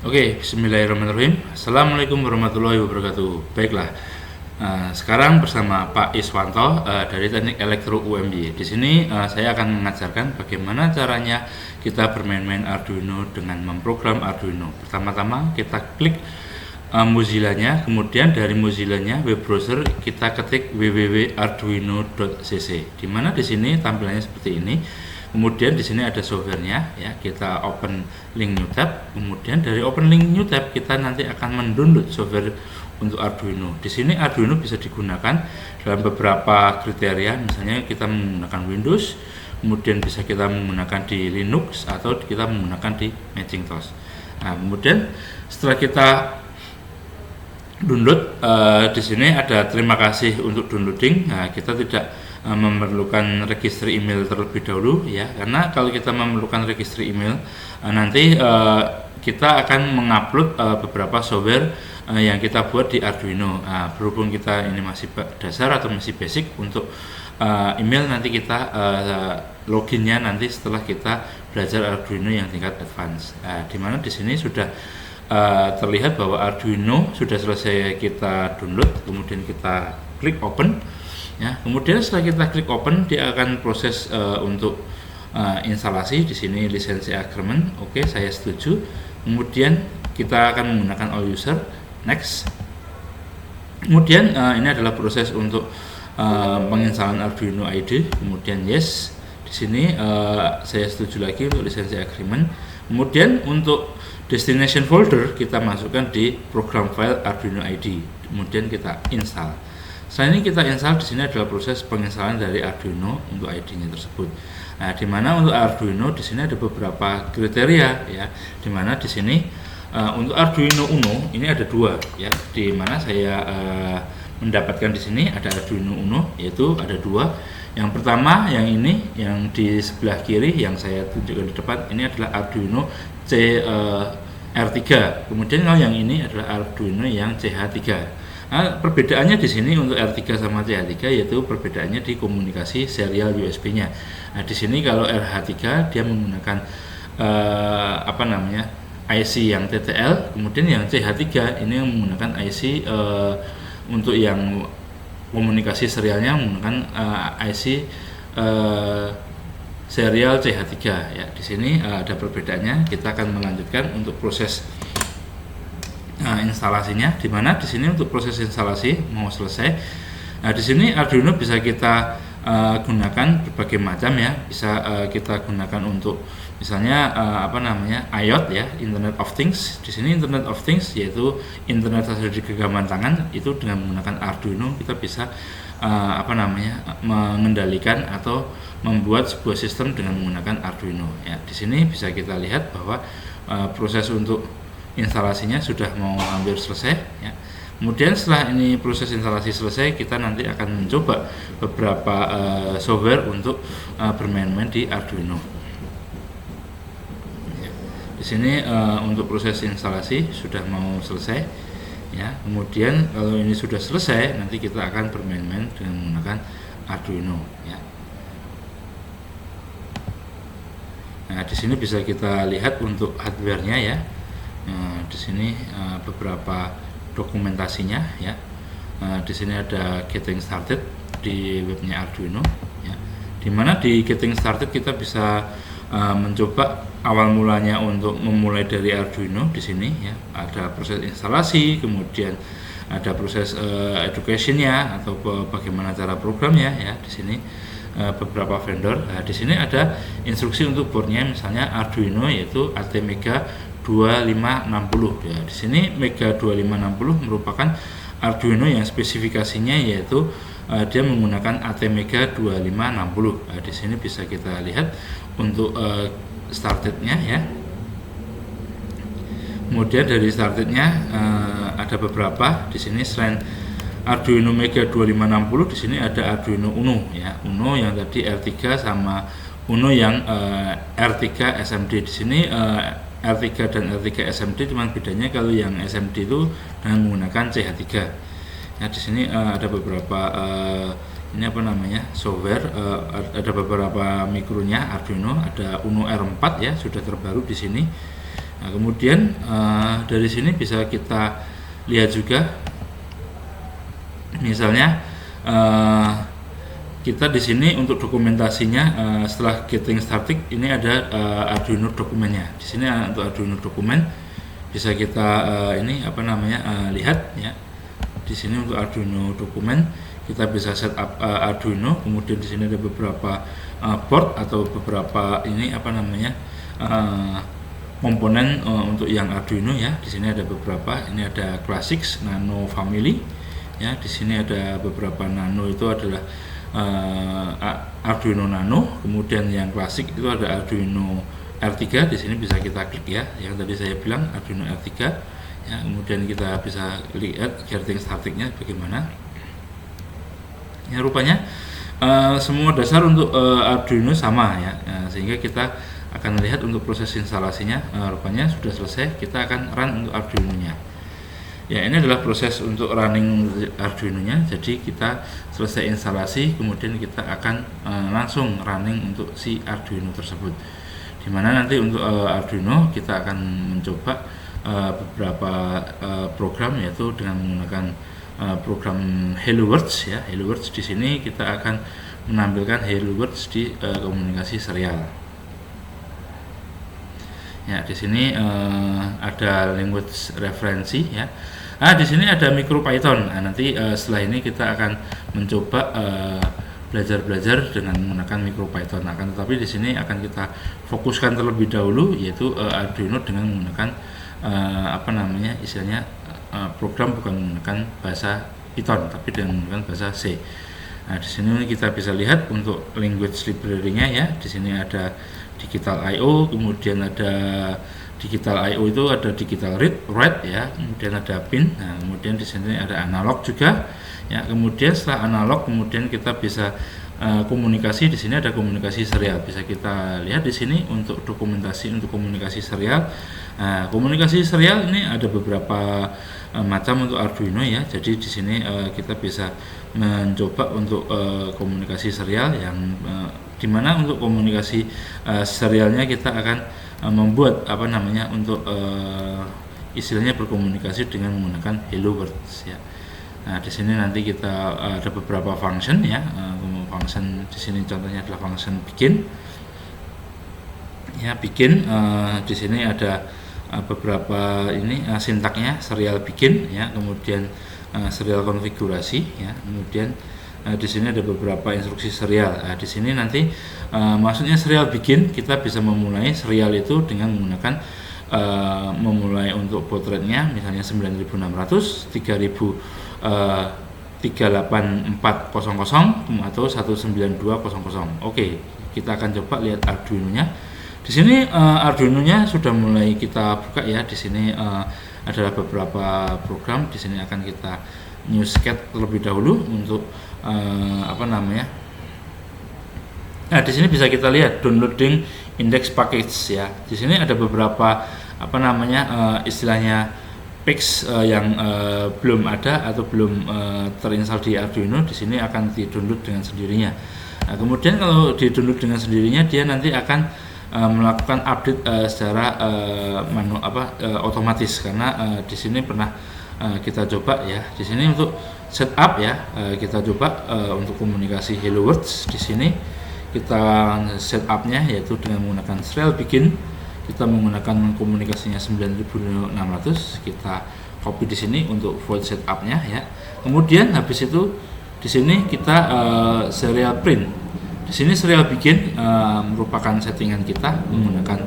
Oke, bismillahirrahmanirrahim. Assalamualaikum warahmatullahi wabarakatuh. Baiklah, sekarang bersama Pak Iswanto dari Teknik Elektro UMY. Di sini saya akan mengajarkan bagaimana caranya kita bermain-main Arduino dengan memprogram Arduino. Pertama-tama kita klik Mozilla-nya, kemudian dari Mozilla-nya web browser kita ketik www.arduino.cc. Di mana di sini tampilannya seperti ini. Kemudian di sini ada softwarenya, ya. Kita open link new tab. Kemudian dari open link new tab kita nanti akan mendownload software untuk Arduino. Di sini Arduino bisa digunakan dalam beberapa kriteria, misalnya kita menggunakan Windows, kemudian bisa kita menggunakan di Linux atau kita menggunakan di Macintosh. Nah, kemudian setelah kita download, di sini ada terima kasih untuk downloading. Nah, kita tidak memerlukan registry email terlebih dahulu, ya, karena kalau kita memerlukan registry email nanti kita akan mengupload beberapa software yang kita buat di Arduino. Berhubung kita ini masih dasar atau masih basic, untuk email nanti kita loginnya nanti setelah kita belajar Arduino yang tingkat advance. Dimana di sini sudah terlihat bahwa Arduino sudah selesai kita download, kemudian kita klik open, ya. Kemudian setelah kita klik open, dia akan proses untuk instalasi. Di sini lisensi agreement, oke, saya setuju. Kemudian kita akan menggunakan all user, next. Kemudian ini adalah proses untuk penginstalan Arduino IDE, kemudian yes. Di sini saya setuju lagi untuk lisensi agreement. Kemudian untuk destination folder kita masukkan di program file Arduino IDE, kemudian kita install. Setelah ini kita install, di sini adalah proses penginstalan dari Arduino untuk IDE-nya tersebut. Nah, di mana untuk Arduino di sini ada beberapa kriteria, ya. Di mana di sini untuk Arduino Uno ini ada dua, ya. Di mana saya mendapatkan di sini ada Arduino Uno, yaitu ada dua. Yang pertama yang ini, yang di sebelah kiri yang saya tunjukkan di depan, ini adalah Arduino R3. Kemudian kalau yang ini adalah Arduino yang CH3. Nah, perbedaannya di sini untuk R3 sama CH3 yaitu perbedaannya di komunikasi serial USB-nya. Nah, di sini kalau RH3 dia menggunakan IC yang TTL, kemudian yang CH3 ini yang menggunakan IC untuk yang komunikasi serialnya menggunakan IC serial CH3, ya. Di sini ada perbedaannya. Kita akan melanjutkan untuk proses instalasinya, di mana di sini untuk proses instalasi mau selesai. Nah, di sini Arduino bisa kita gunakan berbagai macam, ya. Bisa kita gunakan untuk misalnya IoT, ya, Internet of Things. Di sini Internet of Things yaitu internet hasil di genggaman tangan. Itu dengan menggunakan Arduino kita bisa mengendalikan atau membuat sebuah sistem dengan menggunakan Arduino, ya. Di sini bisa kita lihat bahwa proses untuk instalasinya sudah mau hampir selesai, ya. Kemudian setelah ini proses instalasi selesai, kita nanti akan mencoba beberapa software untuk bermain-main di Arduino. Di sini untuk proses instalasi sudah mau selesai, ya. Kemudian kalau ini sudah selesai, nanti kita akan bermain-main dengan menggunakan Arduino, ya. Nah, di sini bisa kita lihat untuk hardware-nya, ya. Di sini beberapa dokumentasinya, ya. Di sini ada getting started di webnya Arduino, ya. Dimana di getting started kita bisa mencoba awal mulanya untuk memulai dari Arduino. Di sini, ya, ada proses instalasi, kemudian ada proses education-nya atau bagaimana cara programnya, ya. Di sini beberapa vendor. Nah, di sini ada instruksi untuk boardnya, misalnya Arduino yaitu ATmega 2560, ya. Di sini Mega 2560 merupakan Arduino yang spesifikasinya yaitu dia menggunakan ATmega 2560. Nah, di sini bisa kita lihat untuk started-nya, ya. Kemudian dari started-nya ada beberapa. Di sini selain Arduino Mega 2560, di sini ada Arduino Uno, ya. Uno yang tadi R3 sama Uno yang R3 SMD. Di sini R3 dan R3 SMD, cuman bedanya kalau yang SMD itu dengan menggunakan CH3. Ya, di sini ada beberapa software, ada beberapa mikronya Arduino, ada Uno R4, ya, sudah terbaru di sini. Nah, kemudian dari sini bisa kita lihat juga, misalnya kita di sini untuk dokumentasinya setelah getting started ini ada Arduino dokumennya. Di sini untuk Arduino dokumen bisa kita ini apa namanya lihat ya. Di sini untuk Arduino dokumen kita bisa setup Arduino, kemudian di sini ada beberapa board atau beberapa ini apa namanya komponen untuk yang Arduino ya. Di sini ada beberapa, ini ada Classics, Nano Family ya. Di sini ada beberapa Nano, itu adalah Arduino Nano, kemudian yang klasik itu ada Arduino R3. Di sini bisa kita klik ya, yang tadi saya bilang Arduino R3 ya. Kemudian kita bisa lihat getting started-nya bagaimana ya. Rupanya semua dasar untuk Arduino sama ya, sehingga kita akan melihat untuk proses instalasinya rupanya sudah selesai. Kita akan run untuk Arduino-nya ya. Ini adalah proses untuk running Arduino-nya. Jadi kita selesai instalasi, kemudian kita akan langsung running untuk si Arduino tersebut, dimana nanti untuk Arduino kita akan mencoba beberapa program, yaitu dengan menggunakan program Hello World ya. Hello World di sini kita akan menampilkan Hello World di komunikasi serial. Ya, di sini ada language referensi ya. Di sini ada MicroPython. Nanti setelah ini kita akan mencoba belajar dengan menggunakan MicroPython. Tetapi di sini akan kita fokuskan terlebih dahulu, yaitu Arduino dengan menggunakan apa namanya istilahnya program bukan menggunakan bahasa Python, tapi dengan menggunakan bahasa C. Nah, di sini kita bisa lihat untuk language library-nya ya. Di sini ada digital I/O, kemudian ada digital I/O itu ada digital read, write ya, kemudian ada pin. Nah, kemudian di sini ada analog juga ya. Kemudian setelah analog, kemudian kita bisa komunikasi. Di sini ada komunikasi serial. Bisa kita lihat di sini untuk dokumentasi untuk komunikasi serial. Komunikasi serial ini ada beberapa macam untuk Arduino ya. Jadi di sini kita bisa mencoba untuk komunikasi serial yang dimana untuk komunikasi serialnya kita akan membuat apa namanya untuk istilahnya berkomunikasi dengan menggunakan Hello World ya. Nah, di sini nanti kita ada beberapa function ya. Function di sini contohnya adalah function bikin ya. Bikin di sini ada beberapa ini sintaknya serial bikin ya, kemudian serial konfigurasi ya, kemudian di sini ada beberapa instruksi serial. Di sini nanti maksudnya serial bikin, kita bisa memulai serial itu dengan menggunakan memulai untuk baud rate-nya misalnya 9600, 38400 atau 19200. Oke, kita akan coba lihat Arduino-nya. Di sini Arduino-nya sudah mulai kita buka ya. Di sini adalah beberapa program. Di sini akan kita new sketch terlebih dahulu untuk apa namanya. Nah, di sini bisa kita lihat downloading index package ya. Di sini ada beberapa apa namanya istilahnya packs yang belum ada atau belum terinstall di Arduino. Di sini akan di-download dengan sendirinya. Nah, kemudian kalau di-download dengan sendirinya, dia nanti akan melakukan update secara otomatis, karena di sini pernah kita coba ya. Di sini untuk setup ya, kita coba untuk komunikasi Hello World. Di sini kita setupnya yaitu dengan menggunakan serial bikin. Kita menggunakan komunikasinya 9600. Kita copy di sini untuk void setupnya ya. Kemudian habis itu di sini kita serial print. Di sini serial bikin merupakan settingan kita menggunakan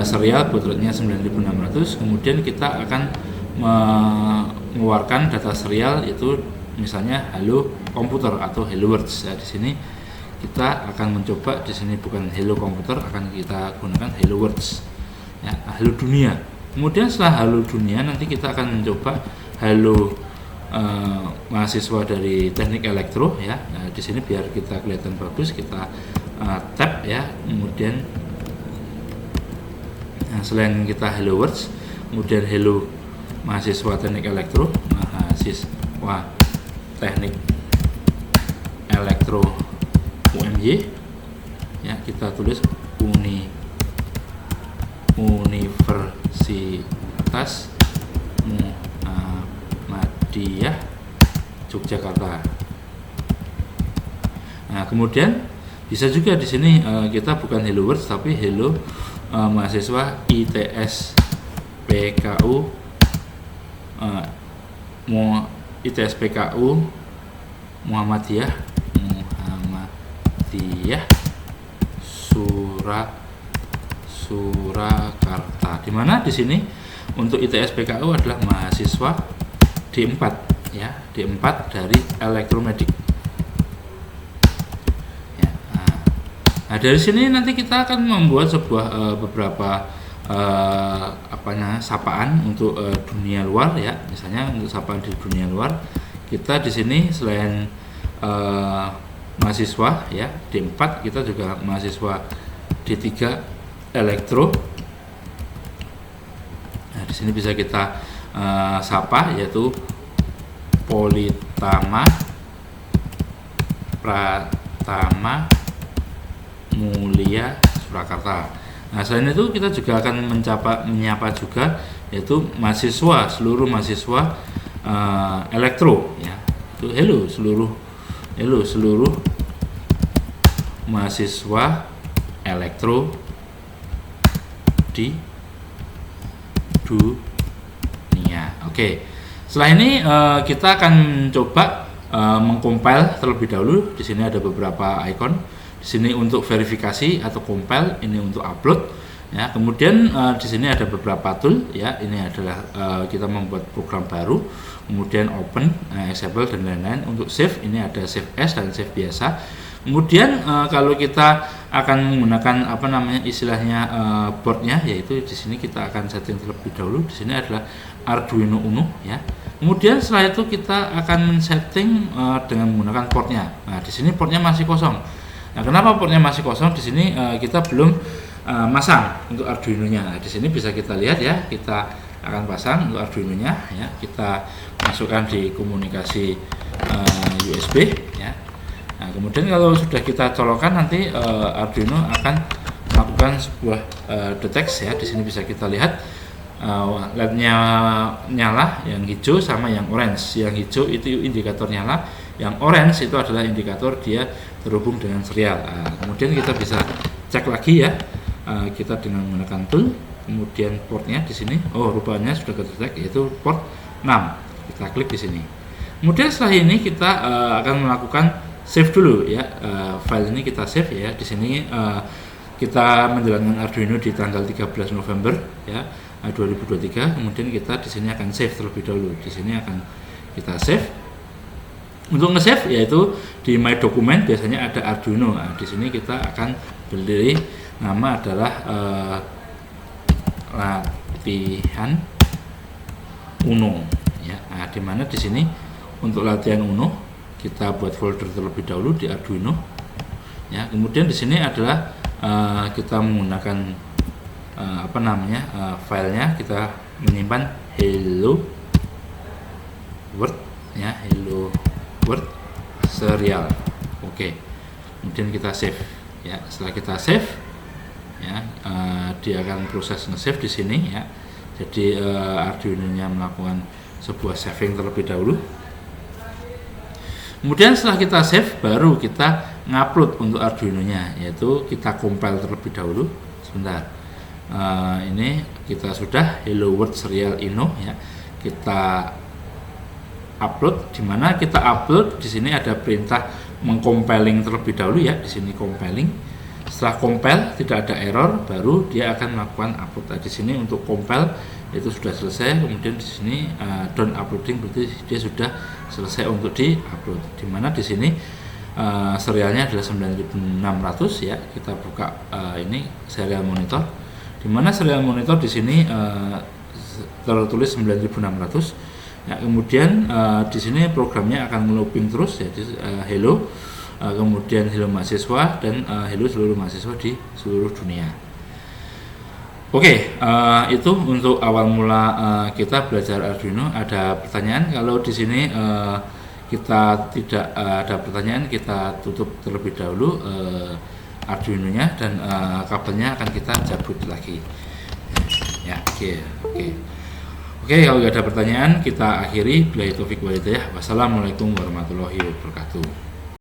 serial baud rate-nya 9600. Kemudian kita akan mengeluarkan data serial, yaitu misalnya Hello Komputer atau Hello World. Di sini kita akan mencoba, di sini bukan Hello Komputer, akan kita gunakan Hello World ya, Hello Dunia. Kemudian setelah Hello Dunia, nanti kita akan mencoba Hello mahasiswa dari teknik elektro ya. Nah, di sini biar kita kelihatan bagus, kita tap ya. Kemudian selain kita Hello World, kemudian Hello mahasiswa teknik elektro, mahasiswa teknik elektro UMY ya, kita tulis Universitas Universitas Muhammadiyah Yogyakarta. Nah, kemudian bisa juga di sini kita bukan Hello World tapi Hello mahasiswa ITS PKU Muhammadiyah Surakarta. Di mana di sini untuk ITS PKU adalah mahasiswa D4 ya, D4 dari elektromedik. Ya, nah dari sini nanti kita akan membuat sebuah beberapa sapaan untuk dunia luar ya. Misalnya untuk sapaan di dunia luar, kita di sini selain mahasiswa ya D4, kita juga mahasiswa D3 elektro. Nah, di sini bisa kita sapa, yaitu Politama Pratama Mulia Surakarta. Nah, selain itu kita juga akan menyapa juga yaitu seluruh mahasiswa elektro ya. Itu hello seluruh mahasiswa elektro di dunia. Oke. Setelah ini kita akan coba mengcompile terlebih dahulu. Di sini ada beberapa icon. Di sini untuk verifikasi atau compile, ini untuk upload ya. Kemudian di sini ada beberapa tool ya. Ini adalah kita membuat program baru, kemudian open, example dan lain-lain. Untuk save, ini ada save as dan save biasa. Kemudian kalau kita akan menggunakan istilahnya boardnya, yaitu di sini kita akan setting terlebih dahulu. Di sini adalah Arduino Uno ya. Kemudian setelah itu kita akan setting dengan menggunakan portnya. Nah, di sini portnya masih kosong. Nah, kenapa portnya masih kosong? Di sini kita belum masang untuk Arduino-nya. Nah, di sini bisa kita lihat ya, kita akan pasang untuk Arduino-nya ya. Kita masukkan di komunikasi USB ya. Nah, kemudian kalau sudah kita colokkan, nanti Arduino akan melakukan sebuah deteksi ya. Di sini bisa kita lihat LED-nya nyala, yang hijau sama yang orange. Yang hijau itu indikator nyala, yang orange itu adalah indikator dia terhubung dengan serial. Nah, kemudian kita bisa cek lagi ya, kita dengan menggunakan tool, kemudian portnya di sini, rupanya sudah kedetek, yaitu port 6. Kita klik di sini. Kemudian setelah ini kita akan melakukan save dulu ya. File ini kita save ya. Di sini kita menjalankan Arduino di tanggal 13 November ya 2023. Kemudian kita di sini akan save terlebih dahulu. Di sini akan kita save. Untuk nge-save yaitu di My Document biasanya ada Arduino. Nah, di sini kita akan beri nama adalah latihan Uno ya. Nah, di mana di sini untuk latihan Uno kita buat folder terlebih dahulu di Arduino ya. Kemudian di sini adalah kita menggunakan filenya, kita menyimpan Hello World ya, Hello World serial. Oke. Kemudian kita save ya. Setelah kita save ya, dia akan proses nge-save di sini ya. Jadi Arduino-nya melakukan sebuah saving terlebih dahulu. Kemudian setelah kita save, baru kita ngupload untuk Arduino-nya, yaitu kita compile terlebih dahulu. Sebentar. Ini kita sudah Hello World Serial Uno ya. Kita upload, di mana kita upload di sini ada perintah mengcompiling terlebih dahulu ya. Di sini compiling. Setelah compile tidak ada error, baru dia akan melakukan upload. Di sini untuk compile itu sudah selesai. Kemudian di sini done uploading, berarti dia sudah selesai untuk di-upload. Di mana di sini serialnya adalah 9600 ya. Kita buka ini serial monitor. Di mana serial monitor di sini tertulis 9600. Ya, kemudian di sini programnya akan looping terus, jadi hello, kemudian hello mahasiswa dan hello seluruh mahasiswa di seluruh dunia. Oke, itu untuk awal mula kita belajar Arduino. Ada pertanyaan? Kalau di sini kita tidak ada pertanyaan, kita tutup terlebih dahulu Arduino-nya dan kabelnya akan kita cabut lagi. Ya, oke. Oke, kalau nggak ada pertanyaan kita akhiri. Billahi taufik wal hidayah. Wassalamualaikum warahmatullahi wabarakatuh.